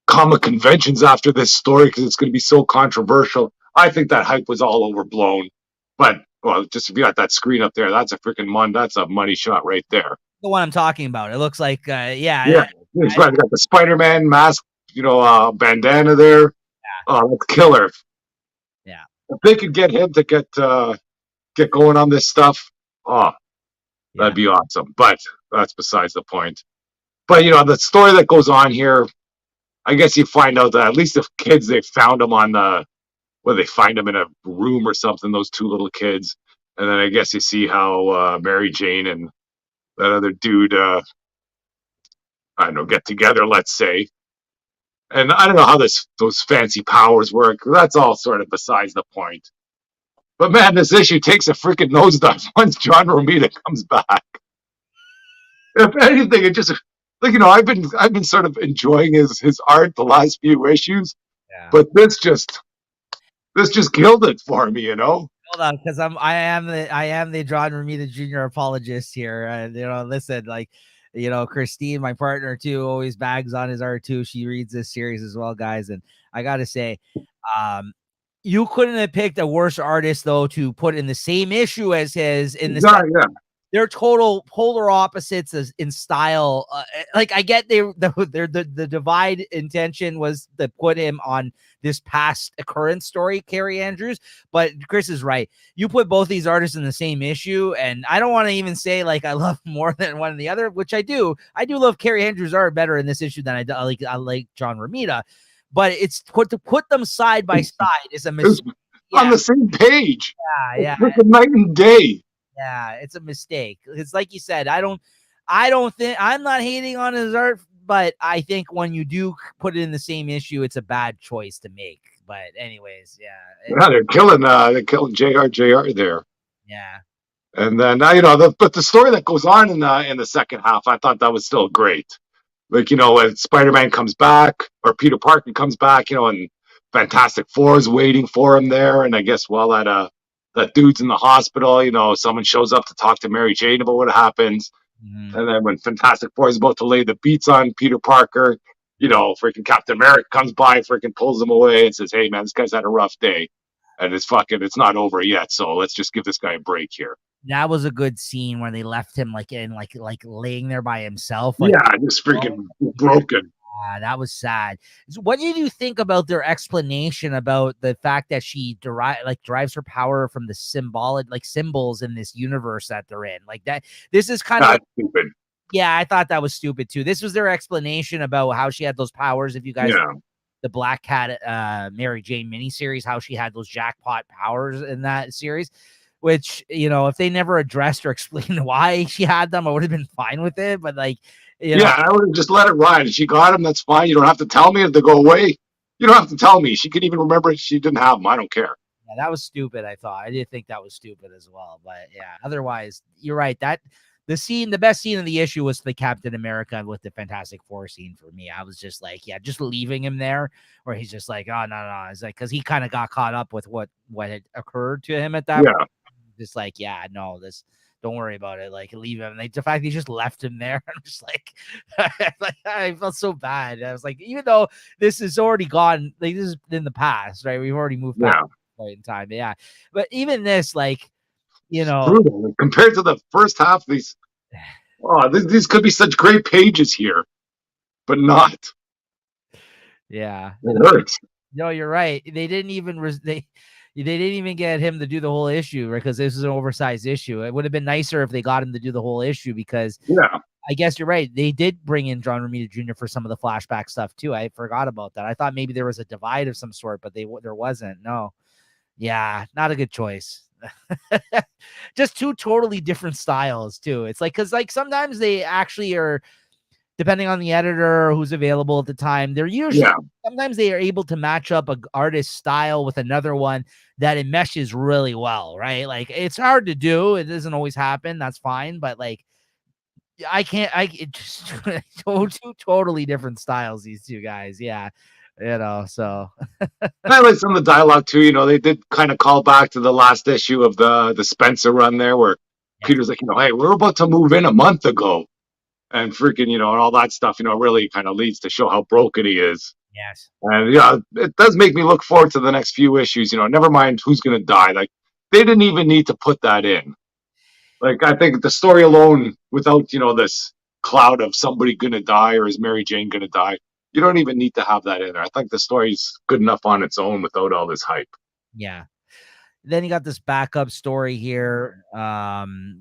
comic conventions after this story because it's going to be so controversial. I think that hype was all overblown. But well, just if you got that screen up there, that's a money shot right there. The one I'm talking about. It looks like, Yeah, it's right. Got the Spider-Man mask, bandana there. Yeah. Oh, that's killer. Yeah. If they could get him to get going on this stuff, that'd be awesome. But that's besides the point. But the story that goes on here, I guess you find out that at least the kids, they found them they find them in a room or something. Those two little kids, and then I guess you see how Mary Jane and that other dude, I don't know, get together. Let's say. And I don't know how those fancy powers work. That's all sort of besides the point. But man, this issue takes a freaking nosedive once John Romita comes back. If anything, it just like I've been sort of enjoying his art the last few issues, but this just killed it for me. Hold on, because I am the John Romita Jr. apologist here, and listen, like. Christine, my partner too, always bags on his art too. She reads this series as well, guys. And I got to say, you couldn't have picked a worse artist though to put in the same issue as his in the they're total polar opposites in style. Like I get the divide intention was to put him on this past occurrence story, Carrie Andrews, but Chris is right. You put both these artists in the same issue, and I don't want to even say like I love more than one or the other, which I do. I do love Carrie Andrews' art better in this issue than I like John Romita, but it's to put them side by side is a mistake. On the same page. Yeah. It's night and day. Yeah, it's a mistake. It's like you said, I don't think I'm not hating on his art, but I think when you do put it in the same issue, it's a bad choice to make. But anyways, they're killing JR there. Yeah. And then but the story that goes on in the second half, I thought that was still great. Like, when Spider-Man comes back or Peter Parker comes back, and Fantastic Four is waiting for him there, and I guess while that dude's in the hospital, someone shows up to talk to Mary Jane about what happens. Mm-hmm. And then when Fantastic Four is about to lay the beats on Peter Parker, freaking Captain America comes by, freaking pulls him away and says, hey man, this guy's had a rough day and it's not over yet. So let's just give this guy a break here. That was a good scene where they left him like laying there by himself. Just freaking broken. That was sad. What did you think about their explanation about the fact that she derives her power from the symbolic symbols in this universe that they're in? Like that, this is kind of stupid. Yeah, I thought that was stupid too. This was their explanation about how she had those powers. If you guys the Black Cat Mary Jane miniseries, how she had those jackpot powers in that series. Which, if they never addressed or explained why she had them, I would have been fine with it. But I would have just let it ride. She got them. That's fine. You don't have to tell me if they go away. You don't have to tell me. She could even remember she didn't have them. I don't care. Yeah, that was stupid. I thought. I did think that was stupid as well. But yeah, otherwise, you're right. The best scene of the issue was the Captain America with the Fantastic Four scene for me. I was just like, just leaving him there, where he's just like, oh no. It's like because he kind of got caught up with what had occurred to him at that point. Just like, don't worry about it. Like, leave him. The fact he just left him there, I'm just like, I felt so bad. I was like, even though this is already gone, like this is in the past, right? We've already moved past. point in time. Yeah, but even this, like, you know, Brutal. Like, compared to the first half, these could be such great pages here, but not. yeah, It hurts. no, you're right. They didn't even they didn't even get him to do the whole issue, right? Because this is an oversized issue. It would have been nicer if they got him to do the whole issue, because Yeah. I guess you're right. They did bring in John Romita Jr. for some of the flashback stuff too. I forgot about that. I thought maybe there was a divide of some sort, but there wasn't. No. Yeah, not a good choice. Just two totally different styles too. It's like, because like sometimes they actually are, depending on the editor or who's available at the time, they're usually sometimes they are able to match up a artist's style with another one that it meshes really well, right? Like, it's hard to do. It doesn't always happen. That's fine, but like, it just two totally different styles, these two guys. Yeah. So I like some of the dialogue too. They did kind of call back to the last issue of the Spencer run there, where Peter's like, hey, we're about to move in a month ago, and freaking, and all that stuff. Really kind of leads to show how broken he is. yes. And it does make me look forward to the next few issues. Never mind who's going to die. Like, they didn't even need to put that in. Like, I think the story alone, without this cloud of somebody going to die, or is Mary Jane going to die, you don't even need to have that in there. I think the story's good enough on its own without all this hype. Yeah. Then you got this backup story here,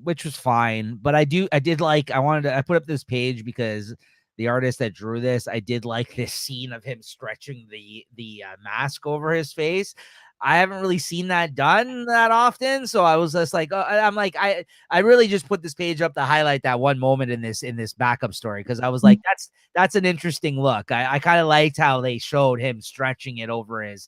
which was fine, but I put up this page because the artist that drew this, I did like this scene of him stretching the mask over his face. I haven't really seen that done that often, so I was just like, I'm like, I really just put this page up to highlight that one moment in this backup story, because I was like, that's an interesting look. I kind of liked how they showed him stretching it over his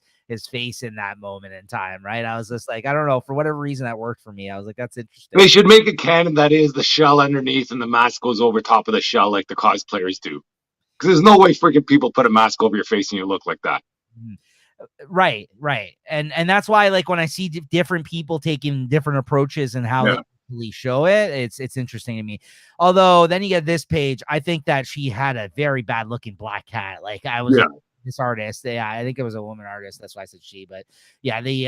face in that moment in time, right? I was just like, I don't know, for whatever reason that worked for me. I was like, that's interesting. They should make a canon that is the shell underneath and the mask goes over top of the shell like the cosplayers do. Because there's no way freaking people put a mask over your face and you look like that. Right. And that's why, like, when I see different people taking different approaches and how they really show it, it's interesting to me. Although then you get this page, I think that she had a very bad looking black cat. Like, I was like, this artist, I think it was a woman artist, that's why I said she, but yeah, the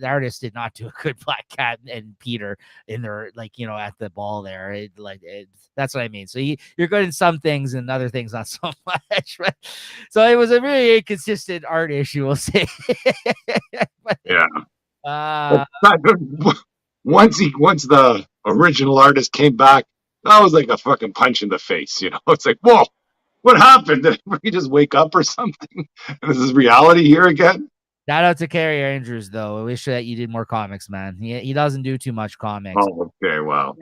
artist did not do a good black cat and Peter in their, like, at the ball there. That's what I mean. So you're good in some things and other things not so much, right? So it was a very inconsistent art issue, we'll say. But, once the original artist came back, that was like a fucking punch in the face. It's like, whoa, what happened? Did he just wake up or something? And this is reality here again? Shout out to Carrie Andrews, though. I wish that you did more comics, man. He doesn't do too much comics. Oh, okay, well.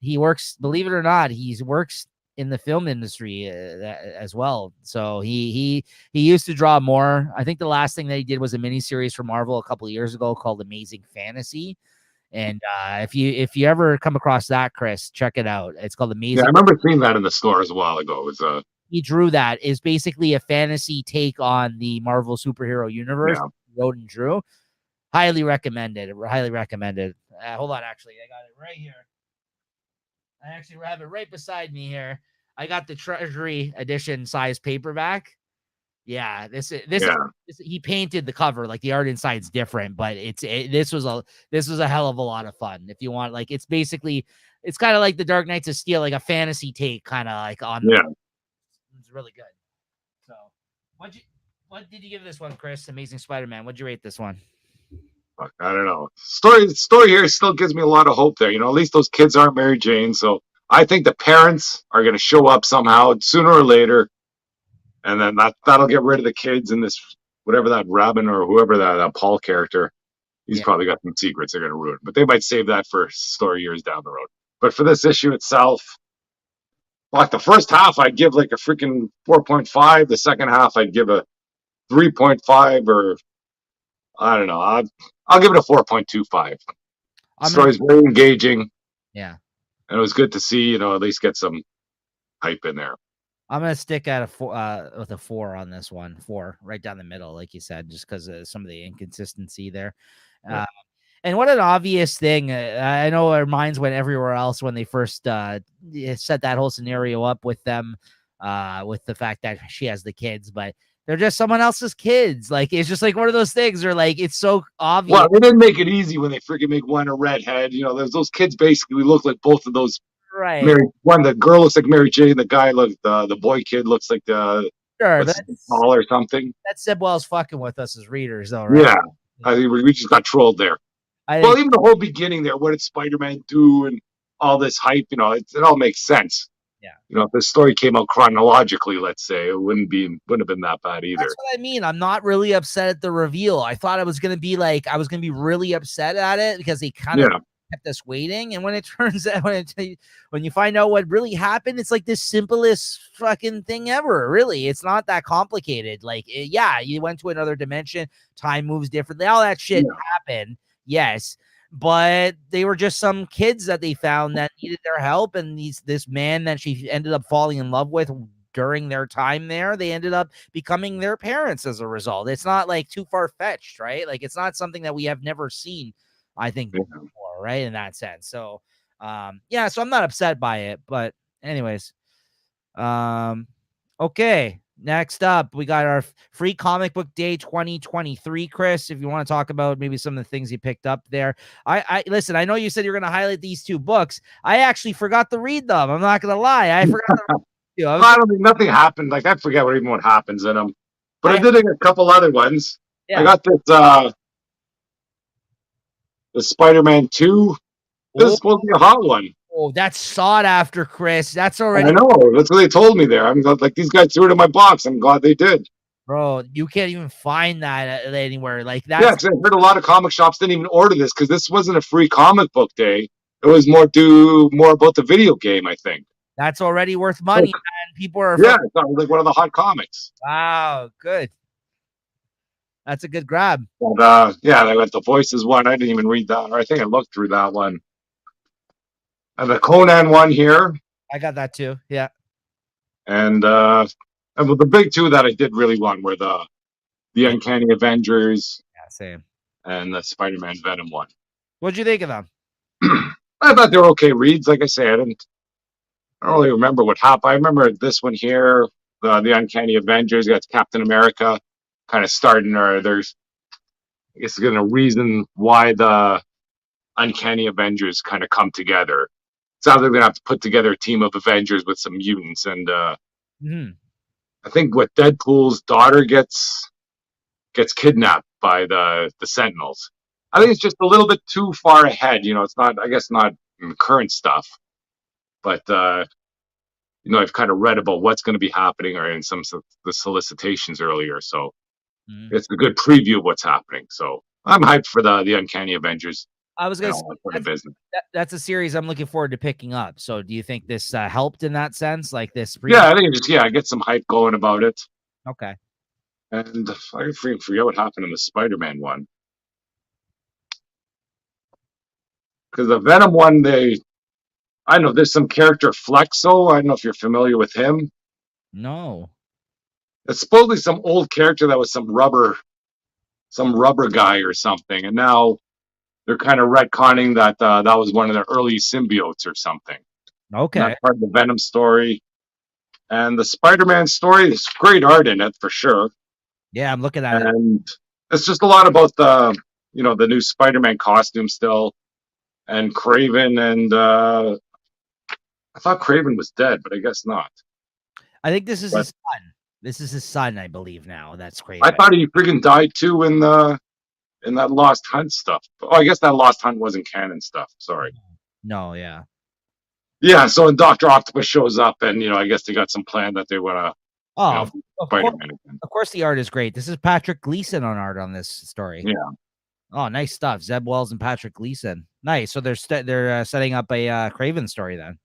He works, believe it or not, he works in the film industry as well. So he used to draw more. I think the last thing that he did was a miniseries for Marvel a couple of years ago called Amazing Fantasy. And if you ever come across that, Chris, check it out. It's called Amazing. Yeah, I remember seeing that in the stores a while ago. It was he drew that. Is basically a fantasy take on the Marvel superhero universe. Yeah. He wrote and drew. Highly recommended. Highly recommended. Hold on, actually, I got it right here. I actually have it right beside me here. I got the Treasury edition size paperback. Yeah, this is he painted the cover, like the art inside's different, but this was a hell of a lot of fun. If you want, like, it's kind of like the Dark Knights of Steel, like a fantasy take, kind of like on. Yeah, it's really good. So, what did you give this one, Chris? Amazing Spider-Man. What'd you rate this one? I don't know. Story here still gives me a lot of hope there. At least those kids aren't Mary Jane, so I think the parents are going to show up somehow sooner or later. And then that'll get rid of the kids and this, whatever that Robin or whoever that Paul character, he's probably got some secrets they're going to ruin. But they might save that for story years down the road. But for this issue itself, like the first half, I'd give like a freaking 4.5. The second half, I'd give a 3.5, or I don't know. I'll give it a 4.25. The story's very engaging. Yeah. And it was good to see, at least get some hype in there. I'm gonna stick at with a 4 on this one. 4 right down the middle, like you said, just because of some of the inconsistency there. And what an obvious thing! I know our minds went everywhere else when they first set that whole scenario up with them, with the fact that she has the kids. But They're just someone else's kids. Like, it's just like one of those things where, like, it's so obvious. Well, they didn't make it easy when they freaking make one a redhead. You know, those kids basically look like both of those. Right. The girl looks like Mary Jane. The guy the boy kid looks like sure, that's Paul or something. That's Zeb Wells fucking with us as readers, though, right? Yeah, I think we just got trolled there. Well, even the whole beginning there, what did Spider-Man do, and all this hype, you know, it all makes sense. Yeah. You know, if the story came out chronologically, let's say, it wouldn't have been that bad either. That's what I mean. I'm not really upset at the reveal. I thought I was gonna be really upset at it because they kind of kept us waiting. And when it turns out, when you find out what really happened, it's like the simplest fucking thing ever. Really, it's not that complicated. Like, you went to another dimension, time moves differently, all that shit happened. Yes. But they were just some kids that they found that needed their help, and this man that she ended up falling in love with during their time there, they ended up becoming their parents as a result. It's not like too far-fetched, right? Like, it's not something that we have never seen, I think, before, right? In that sense. So so I'm not upset by it. But anyways, okay. Next up, we got our free comic book day 2023, Chris. If you want to talk about maybe some of the things you picked up there. I listen, I know you said you're going to highlight these two books. I actually forgot to read them. I'm not going to lie. I forgot to read them. I don't think nothing happened. Like, I forget what happens in them. But I did a couple other ones. Yeah. I got this the Spider-Man 2. This is supposed to be a hot one. Oh, that's sought after, Chris. That's already. I know. That's what they told me there. I'm like, these guys threw it in my box. I'm glad they did. Bro, you can't even find that anywhere. Like that. Yeah, because I heard a lot of comic shops didn't even order this because this wasn't a free comic book day. It was more about the video game, I think. That's already worth money, man. People are. Yeah, it's like one of the hot comics. Wow, good. That's a good grab. And, they got the Voices one. I didn't even read that. Or I think I looked through that one. And the Conan one here. I got that too. Yeah. And the big two that I did really want were the Uncanny Avengers. Yeah, same. And the Spider-Man Venom one. What'd you think of them? I thought they were okay reads. Like I said, I don't really remember what happened. I remember this one here, the Uncanny Avengers. You got Captain America kind of starting, or there's, I guess, going to reason why the Uncanny Avengers kind of come together. Sounds like they're gonna have to put together a team of Avengers with some mutants, and I think what Deadpool's daughter gets kidnapped by the Sentinels. I think it's just a little bit too far ahead. You know, it's not. I guess not in the current stuff, but you know, I've kind of read about what's going to be happening, or in some of the solicitations earlier. So it's a good preview of what's happening. So I'm hyped for the Uncanny Avengers. I was going to say that's a series I'm looking forward to picking up. So do you think this helped in that sense? Like this? Yeah, I think I get some hype going about it. Okay. And I forget what happened in the Spider-Man one. Because the Venom one, I know there's some character Flexo. I don't know if you're familiar with him. No. It's supposedly some old character that was some rubber guy or something. And now they're kind of retconning that that was one of their early symbiotes or something. Okay. And that's part of the Venom story. And the Spider-Man story, there's great art in it for sure. Yeah, I'm looking at it. And it's just a lot about the new Spider-Man costume still. And Kraven, and I thought Kraven was dead, but I guess not. I think this is his son. This is his son, I believe now. That's Kraven. I thought he freaking died too in that Lost Hunt stuff. Oh, I guess that Lost Hunt wasn't canon stuff. Sorry. No, yeah. Yeah, so when Dr. Octopus shows up, and I guess they got some plan that they want to Spider-Man again. Of course the art is great. This is Patrick Gleason on art on this story. Yeah. Oh, nice stuff. Zeb Wells and Patrick Gleason. Nice. So they're setting up a Kraven story then.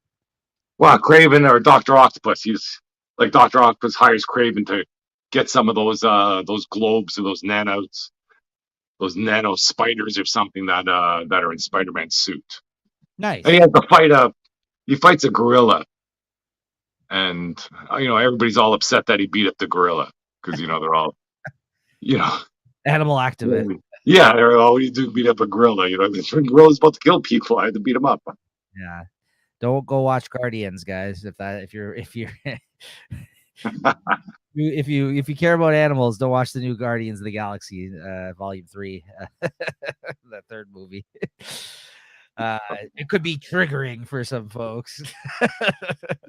Well, Kraven or Dr. Octopus. He's like Dr. Octopus hires Kraven to get some of those globes or those nano spiders or something that are in Spider-Man's suit. Nice. And he has to he fights a gorilla. And everybody's all upset that he beat up the gorilla because they're all animal activists. Yeah, they're all, what do you do, beat up a gorilla? The gorilla's about to kill people. I had to beat him up. Yeah, don't go watch Guardians, guys. If you're if you care about animals, don't watch the new Guardians of the Galaxy, Volume 3, the third movie. It could be triggering for some folks.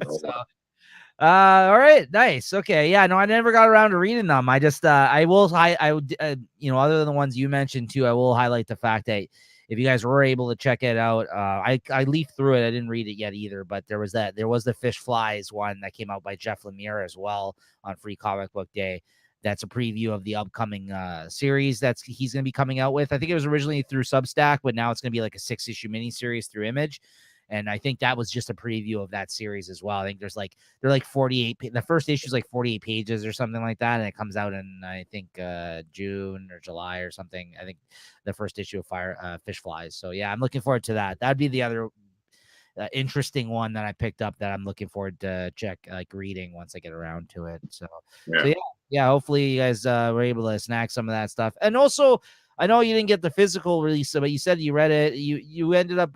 So, all right, nice. Okay, yeah, no, I never got around to reading them. I just, I would, other than the ones you mentioned too, I will highlight the fact that if you guys were able to check it out, I leafed through it. I didn't read it yet either, but there was the Fish Flies one that came out by Jeff Lemire as well on Free Comic Book Day. That's a preview of the upcoming series he's going to be coming out with. I think it was originally through Substack, but now it's going to be like a 6-issue miniseries through Image. And I think that was just a preview of that series as well. I think they're like 48. The first issue is like 48 pages or something like that. And it comes out in, I think, June or July or something. I think the first issue of Fish Flies. So yeah, I'm looking forward to that. That'd be the other interesting one that I picked up that I'm looking forward to reading once I get around to it. So yeah, hopefully you guys were able to snack some of that stuff. And also, I know you didn't get the physical release, but you said you read it. You ended up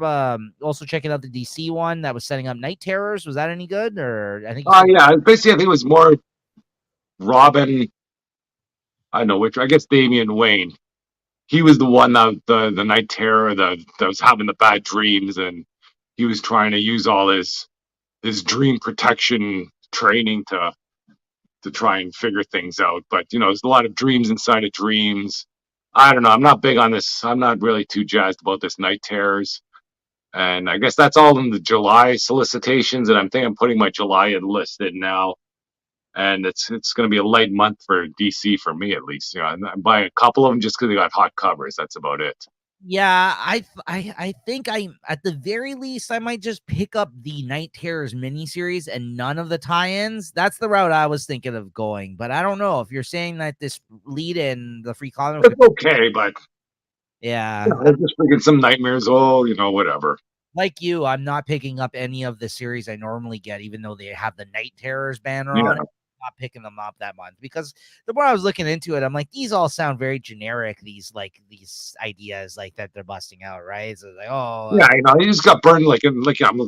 also checking out the DC one that was setting up Night Terrors. Was that any good? Or I think yeah, basically I think it was more Robin. I don't know which. I guess Damian Wayne. He was the one that the Night Terror that was having the bad dreams, and he was trying to use all his dream protection training to try and figure things out. But there's a lot of dreams inside of dreams. I don't know. I'm not big on this. I'm not really too jazzed about this Night Terrors. And I guess that's all in the July solicitations. And I'm thinking I'm putting my July list in now. And it's going to be a light month for DC for me, at least. I'm buying a couple of them just because they got hot covers. That's about it. Yeah, I think at the very least I might just pick up the Night Terrors miniseries and none of the tie-ins. That's the route I was thinking of going, but I don't know if you're saying that this lead in the Free Comic. It's okay, but yeah, I'm just freaking some nightmares. Oh, whatever. Like you, I'm not picking up any of the series I normally get, even though they have the Night Terrors banner on it. Not picking them up that month because the more I was looking into it, I'm like, these all sound very generic. These ideas like that they're busting out, right? So like, yeah, he just got burned. Like I'm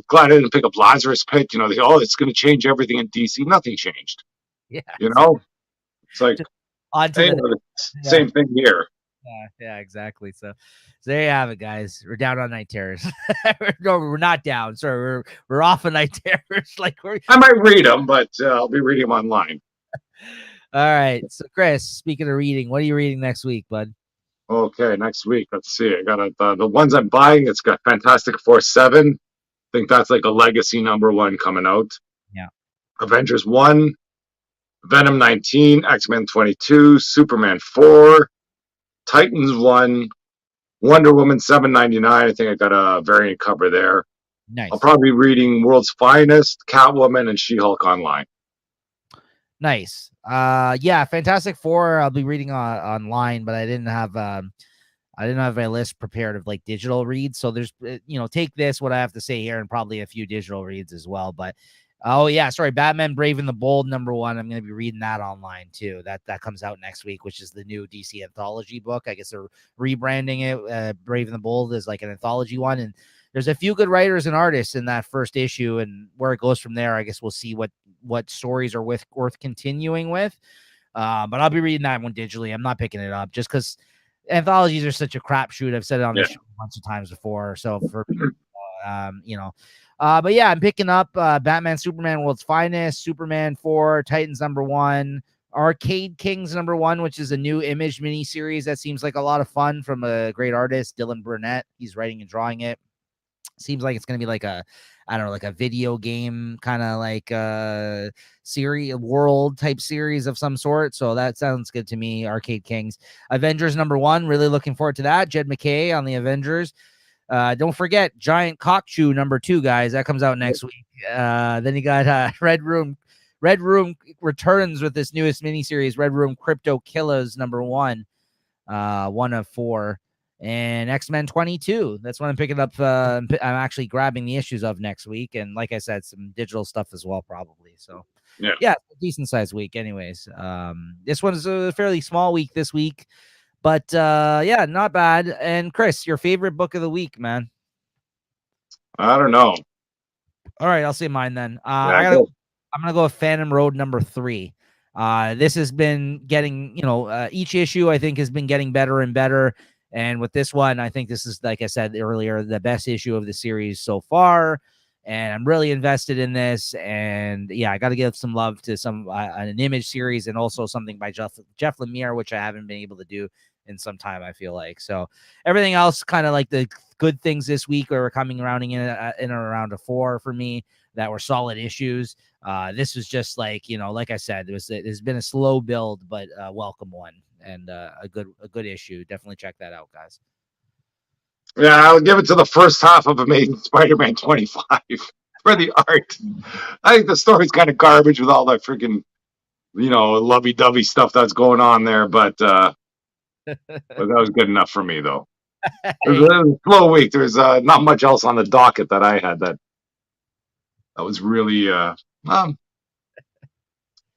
glad I didn't pick up Lazarus Pit. It's going to change everything in DC. Nothing changed. Yeah, it's like same thing here. Yeah, exactly. So there you have it, guys. We're down on Night Terrors. No, we're not down. Sorry, we're off of Night Terrors. I might read them, but I'll be reading them online. All right. So, Chris, speaking of reading, what are you reading next week, bud? Okay, next week. Let's see. I got the ones I'm buying. It's got Fantastic Four 7. I think that's like a legacy #1 coming out. Yeah. Avengers 1, Venom 19, X-Men 22, Superman 4, Titans 1, Wonder Woman 799. I think I got a variant cover there. Nice. I'll probably be reading World's Finest, Catwoman, and She-Hulk online. Nice. Yeah, Fantastic Four. I'll be reading online, but I didn't have my list prepared of like digital reads. So there's take this what I have to say here and probably a few digital reads as well. But Batman Brave and the Bold #1. I'm going to be reading that online too. That comes out next week, which is the new DC anthology book. I guess they're rebranding it. Brave and the Bold is like an anthology one, and there's a few good writers and artists in that first issue, and where it goes from there, I guess we'll see what stories are worth continuing with. But I'll be reading that one digitally. I'm not picking it up just because anthologies are such a crapshoot. I've said it on the show a bunch of times before. So for but yeah, I'm picking up Batman, Superman, World's Finest, Superman 4, Titans #1, Arcade Kings #1, which is a new Image miniseries that seems like a lot of fun from a great artist, Dylan Burnett. He's writing and drawing it. Seems like it's going to be like a video game kind of like a world type series of some sort. So that sounds good to me. Arcade Kings. Avengers #1, really looking forward to that. Jed McKay on the Avengers. Don't forget Giant Cockchew #2, guys. That comes out next week. Then you got Red Room returns with this newest miniseries, Red Room Crypto Killers #1, 1 of 4. And X-Men 22. That's what I'm picking up. I'm actually grabbing the issues of next week. And like I said, some digital stuff as well, probably. So yeah, decent sized week anyways. This one's a fairly small week this week, but yeah, not bad. And Chris, your favorite book of the week, man? I don't know. All right, I'll say mine then. I'm going to go with Phantom Road #3. This has been getting, each issue I think has been getting better and better. And with this one, I think this is, like I said earlier, the best issue of the series so far. And I'm really invested in this. And yeah, I got to give some love to an Image series and also something by Jeff Lemire, which I haven't been able to do in some time, I feel like. So everything else, kind of like the good things this week, where we're coming around in and around a 4 for me that were solid issues. This was just like, like I said, it's been a slow build, but a welcome one, and a good issue. Definitely check that out, guys. Yeah, I'll give it to the first half of Amazing Spider-Man 25 for the art. I think the story's kind of garbage with all that freaking, lovey-dovey stuff that's going on there, but that was good enough for me, though. It was a slow week. There's not much else on the docket that I had that was really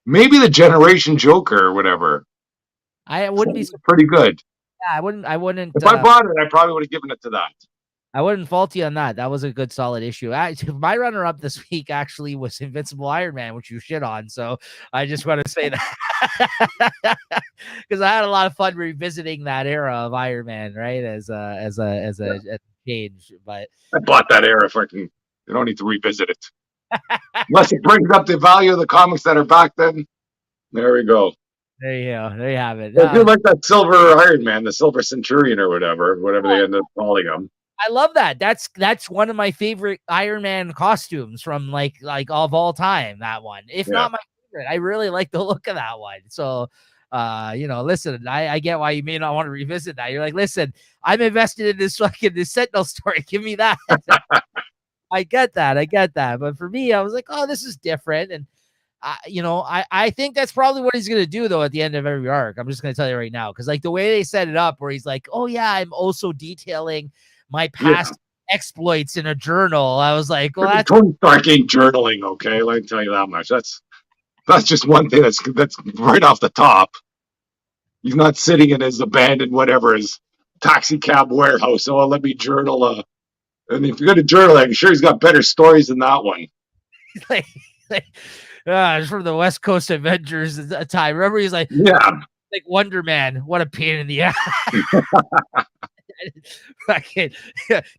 maybe the Generation Joker or whatever. I wouldn't be pretty good. Yeah, I wouldn't. If I bought it, I probably would have given it to that. I wouldn't fault you on that. That was a good, solid issue. My runner-up this week actually was Invincible Iron Man, which you shit on. So I just want to say that because I had a lot of fun revisiting that era of Iron Man, right? As a change. But I bought that era. You don't need to revisit it unless it brings up the value of the comics that are back then. There we go. There you go. There you have it. I do like that Silver Iron Man, the Silver Centurion or whatever they end up calling him. I love that. That's one of my favorite Iron Man costumes from like of all time. That one, if not my favorite, I really like the look of that one. So, listen, I get why you may not want to revisit that. You're like, listen, I'm invested in this Sentinel story. Give me that. I get that. But for me, I was like, oh, this is different. And I think that's probably what he's going to do, though, at the end of every arc. I'm just going to tell you right now, because like the way they set it up, where he's like, oh, yeah, I'm also detailing my past exploits in a journal. I was like, well, that's Tony Stark ain't journaling, okay? Let me tell you that much. That's just one thing that's right off the top. He's not sitting in his abandoned his taxi cab warehouse. Oh, let me journal. And if you're going to journal, I'm sure he's got better stories than that one. It's from the West Coast Avengers time. Remember, he's like, like Wonder Man. What a pain in the ass. Fucking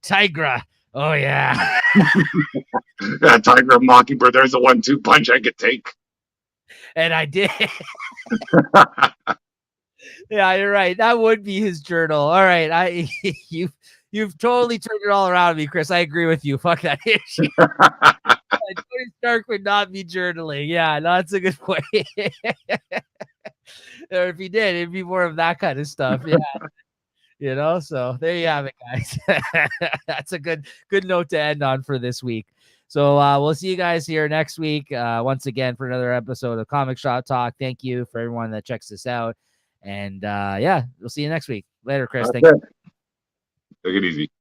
Tigra. Oh yeah. Yeah, Tigra Mockingbird. There's a 1-2 punch I could take. And I did. Yeah, you're right. That would be his journal. All right. You've totally turned it all around on me, Chris. I agree with you. Fuck that issue. Tony Stark would not be journaling. Yeah, no, that's a good point. Or if he did, it'd be more of that kind of stuff. Yeah. So there you have it, guys. That's a good note to end on for this week. So we'll see you guys here next week once again for another episode of Comic Shop Talk. Thank you for everyone that checks this out. And we'll see you next week. Later, Chris. Thank you. Take it easy.